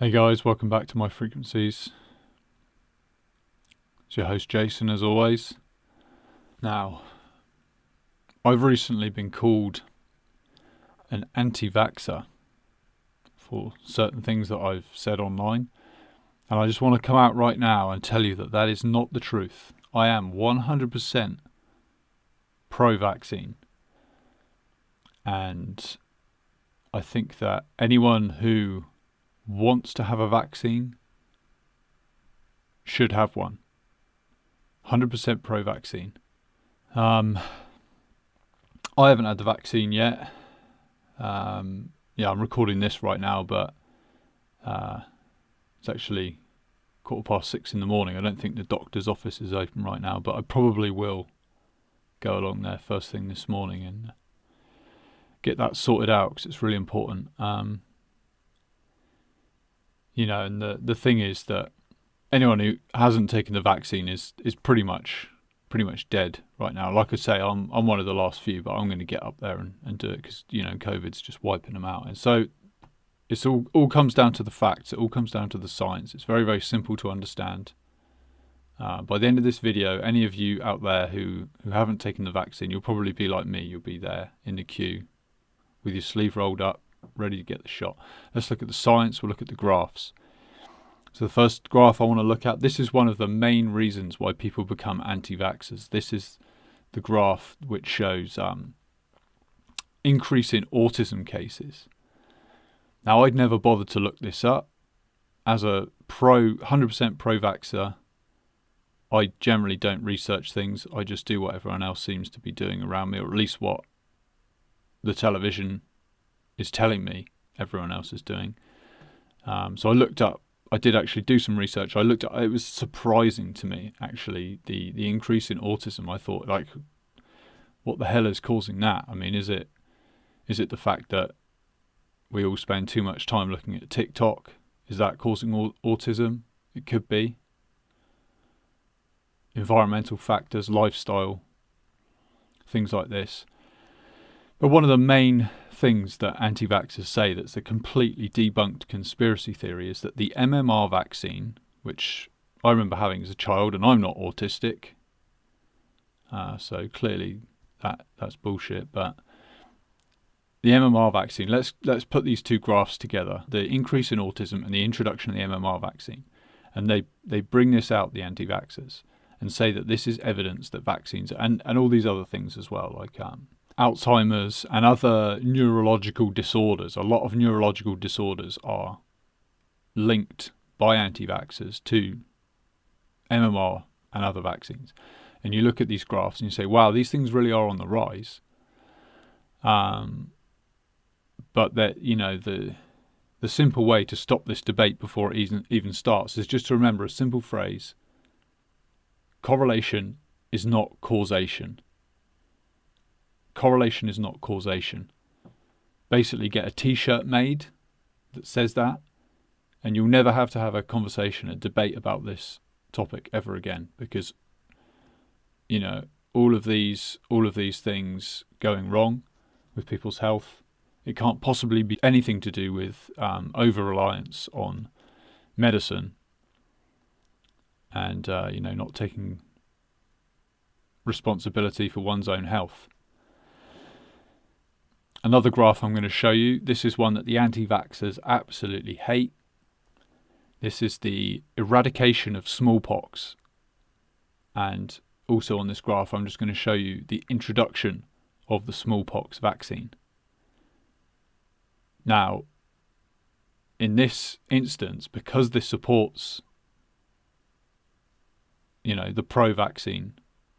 Hey guys, welcome back to My Frequencies. It's your host Jason as always. Now, I've recently been called an anti-vaxxer for certain things that I've said online, and I just want to come out right now and tell you that that is not the truth. I am 100% pro-vaccine, and I think that anyone who wants to have a vaccine should have one. 100% pro-vaccine. I haven't had the vaccine yet. I'm recording this right now, but it's actually 6:15 in the morning. I don't think the doctor's office is open right now, but I probably will go along there first thing this morning and get that sorted out because it's really important. And the thing is that anyone who hasn't taken the vaccine is pretty much dead right now. Like I say, I'm one of the last few, but I'm going to get up there and do it because COVID's just wiping them out. And so it's all comes down to the facts. It all comes down to the science. It's very, very simple to understand. By the end of this video, any of you out there who haven't taken the vaccine, you'll probably be like me. You'll be there in the queue with your sleeve rolled up, ready to get the shot. Let's look at the science. We'll look at the graphs. So the first graph I want to look at, this is one of the main reasons why people become anti-vaxxers. This is the graph which shows increase in autism cases. Now, I'd never bothered to look this up. As a 100% pro-vaxxer, I generally don't research things. I just do what everyone else seems to be doing around me, or at least what the television is telling me everyone else is doing. So I did actually do some research. It was surprising to me, actually, the increase in autism. I thought, like, what the hell is causing that? I mean, is it the fact that we all spend too much time looking at TikTok? Is that causing autism? It could be. Environmental factors, lifestyle, things like this. But one of the main things that anti-vaxxers say that's a completely debunked conspiracy theory is that the MMR vaccine, which I remember having as a child, and I'm not autistic, so clearly that's bullshit. But the MMR vaccine, let's put these two graphs together: the increase in autism and the introduction of the MMR vaccine, and they bring this out, the anti-vaxxers, and say that this is evidence that vaccines and all these other things as well, like Alzheimer's and other neurological disorders. A lot of neurological disorders are linked by anti-vaxxers to MMR and other vaccines. And you look at these graphs and you say, wow, these things really are on the rise. But that, the simple way to stop this debate before it even starts is just to remember a simple phrase: correlation is not causation. Correlation is not causation. Basically, get a t-shirt made that says that, and you'll never have to have a conversation, a debate about this topic ever again, because all of these things going wrong with people's health, it can't possibly be anything to do with over-reliance on medicine and not taking responsibility for one's own health. Another graph I'm going to show you, this is one that the anti-vaxxers absolutely hate. This is the eradication of smallpox. And also on this graph, I'm just going to show you the introduction of the smallpox vaccine. Now, in this instance, because this supports, the pro-vaccine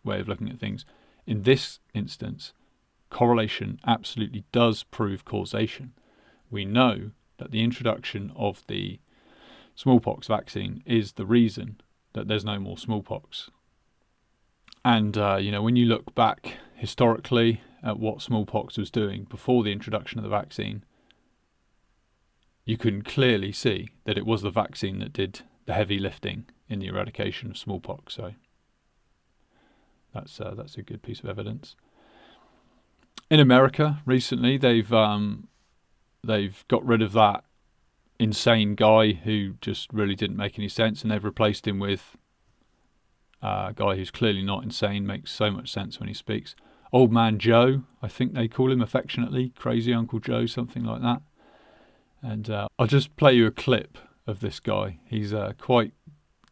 way of looking at things, in this instance, correlation absolutely does prove causation. We know that the introduction of the smallpox vaccine is the reason that there's no more smallpox. And, when you look back historically at what smallpox was doing before the introduction of the vaccine, you can clearly see that it was the vaccine that did the heavy lifting in the eradication of smallpox. So that's a good piece of evidence. In America, recently, they've got rid of that insane guy who just really didn't make any sense, and they've replaced him with a guy who's clearly not insane, makes so much sense when he speaks. Old Man Joe, I think they call him affectionately, Crazy Uncle Joe, something like that. And I'll just play you a clip of this guy. He's quite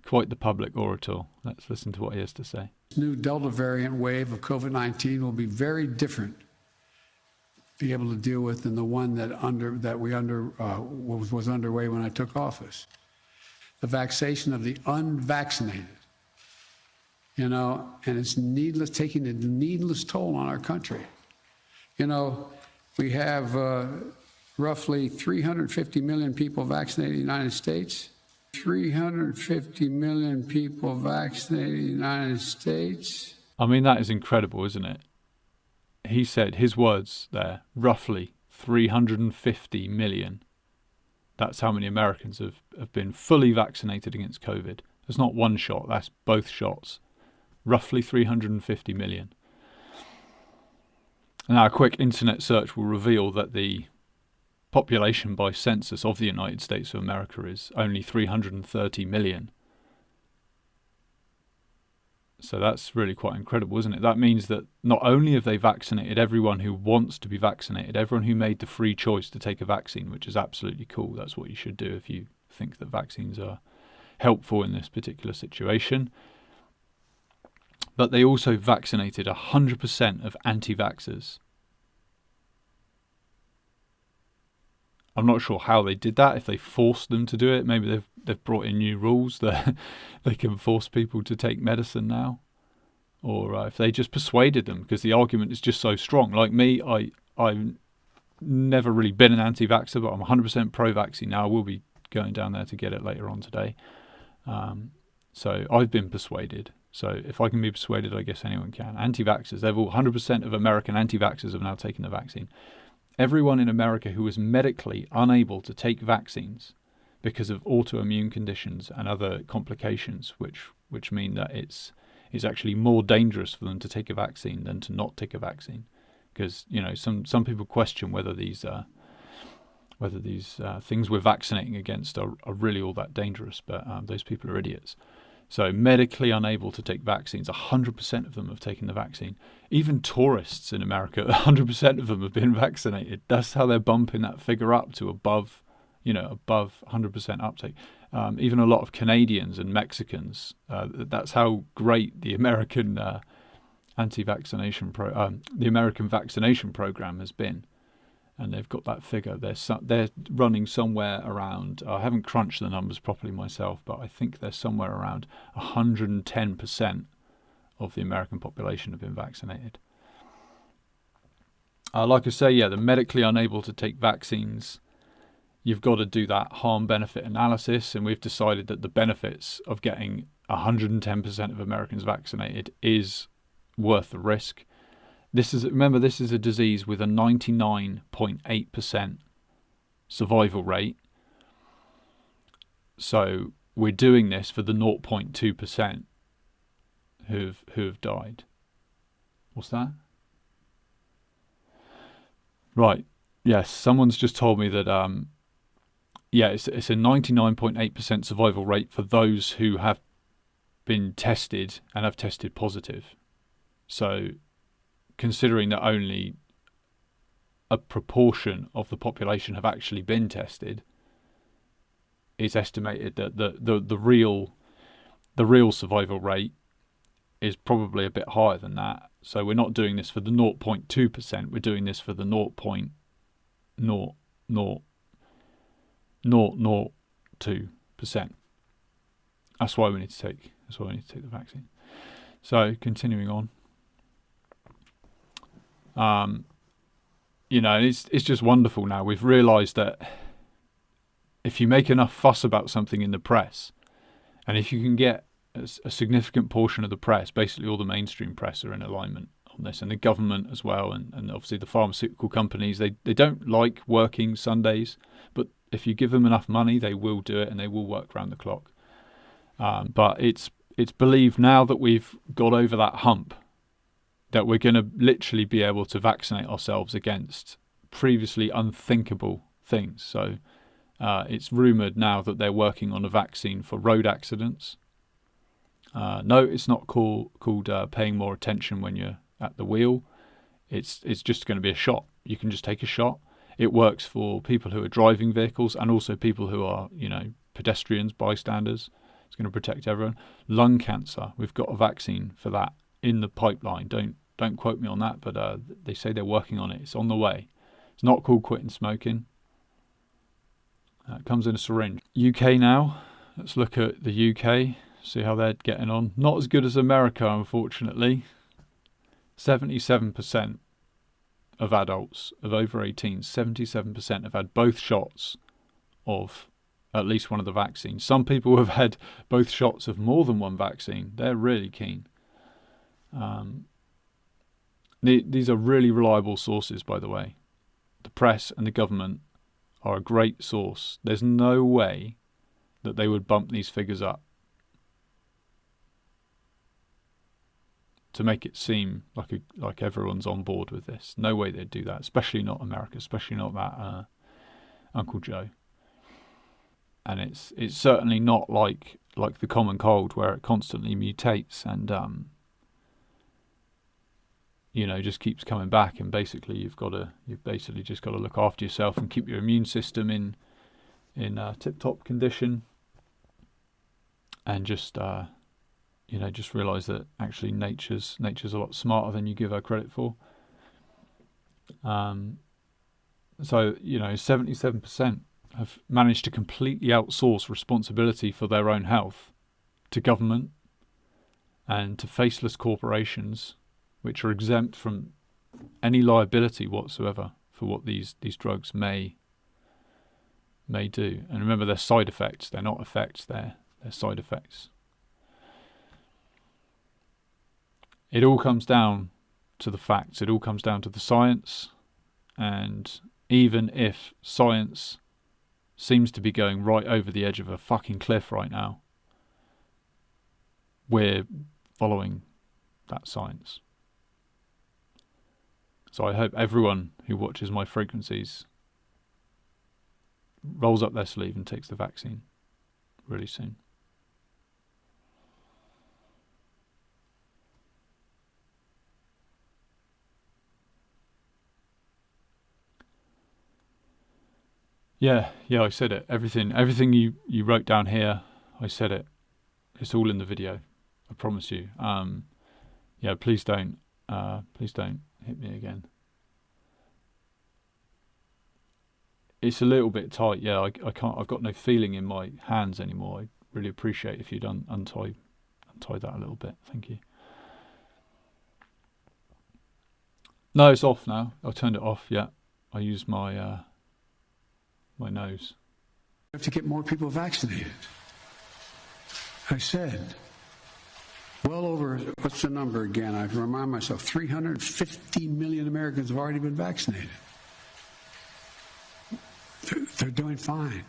the public orator. Let's listen to what he has to say. New Delta variant wave of COVID-19 will be very different to be able to deal with than the one that was underway when I took office. The vaccination of the unvaccinated, and it's taking a needless toll on our country. We have roughly 350 million people vaccinated in the United States. 350 million people vaccinated in the United States. I mean, that is incredible, isn't it? He said, his words there, roughly 350 million. That's how many Americans have been fully vaccinated against COVID. That's not one shot, that's both shots. Roughly 350 million. Now, a quick internet search will reveal that the population by census of the United States of America is only 330 million. So that's really quite incredible, isn't it? That means that not only have they vaccinated everyone who wants to be vaccinated, everyone who made the free choice to take a vaccine, which is absolutely cool. That's what you should do if you think that vaccines are helpful in this particular situation. But they also vaccinated 100% of anti-vaxxers. I'm not sure how they did that, if they forced them to do it. Maybe they've brought in new rules that they can force people to take medicine now. Or if they just persuaded them, because the argument is just so strong. Like me, I've never really been an anti-vaxxer, but I'm 100% pro-vaccine now. I will be going down there to get it later on today. So I've been persuaded. So if I can be persuaded, I guess anyone can. Anti-vaxxers, 100% of American anti-vaxxers have now taken the vaccine. Everyone in America who was medically unable to take vaccines because of autoimmune conditions and other complications, which mean that it's actually more dangerous for them to take a vaccine than to not take a vaccine, because some people question whether these things we're vaccinating against are really all that dangerous, but those people are idiots. So medically unable to take vaccines, 100% of them have taken the vaccine. Even tourists in America, 100% of them have been vaccinated. That's how they're bumping that figure up to above 100% uptake. Even a lot of Canadians and Mexicans, that's how great the American the American vaccination program has been. And they've got that figure. They're running somewhere around, I haven't crunched the numbers properly myself, but I think they're somewhere around 110% of the American population have been vaccinated. Like I say, the medically unable to take vaccines, you've got to do that harm-benefit analysis, and we've decided that the benefits of getting 110% of Americans vaccinated is worth the risk. This is a disease with a 99.8% survival rate. So we're doing this for the 0.2% who've died. What's that? Right. Yes, someone's just told me that it's a 99.8% survival rate for those who have been tested and have tested positive. So considering that only a proportion of the population have actually been tested, it's estimated that the real survival rate is probably a bit higher than that. So we're not doing this for the 0.2%, we're doing this for the 0.00002%. That's why we need to take the vaccine. So continuing on. It's just wonderful now. We've realised that if you make enough fuss about something in the press, and if you can get a significant portion of the press, basically all the mainstream press are in alignment on this, and the government as well, and obviously the pharmaceutical companies, they don't like working Sundays, but if you give them enough money, they will do it, and they will work round the clock. But it's believed now that we've got over that hump, that we're going to literally be able to vaccinate ourselves against previously unthinkable things. So It's rumoured now that they're working on a vaccine for road accidents. No, it's not called paying more attention when you're at the wheel. It's just going to be a shot. You can just take a shot. It works for people who are driving vehicles and also people who are, pedestrians, bystanders. It's going to protect everyone. Lung cancer, we've got a vaccine for that in the pipeline. Don't quote me on that, but they say they're working on it. It's on the way. It's not called quitting smoking. It comes in a syringe. UK now. Let's look at the UK, see how they're getting on. Not as good as America, unfortunately. 77% of adults of over 18, 77% have had both shots of at least one of the vaccines. Some people have had both shots of more than one vaccine. They're really keen. These are really reliable sources, by the way. The press and the government are a great source. There's no way that they would bump these figures up to make it seem like everyone's on board with this. No way they'd do that, especially not America, especially not that Uncle Joe. And it's certainly not like the common cold where it constantly mutates and just keeps coming back, and basically you've just got to look after yourself and keep your immune system in tip-top condition, and just realise that actually nature's a lot smarter than you give her credit for. So 77% have managed to completely outsource responsibility for their own health to government and to faceless corporations, which are exempt from any liability whatsoever for what these drugs may do. And remember, they're side effects. They're not effects. They're side effects. It all comes down to the facts. It all comes down to the science. And even if science seems to be going right over the edge of a fucking cliff right now, we're following that science. So I hope everyone who watches my frequencies rolls up their sleeve and takes the vaccine really soon. Yeah, I said it. Everything you wrote down here, I said it. It's all in the video. I promise you. Please don't hit me again. It's a little bit tight. Yeah, I can't. I've got no feeling in my hands anymore. I really appreciate if you'd untie that a little bit. Thank you. No, it's off now. I turned it off. Yeah, I used my my nose. We have to get more people vaccinated. I said, well over, what's the number again? I remind myself, 350 million Americans have already been vaccinated. They're doing fine.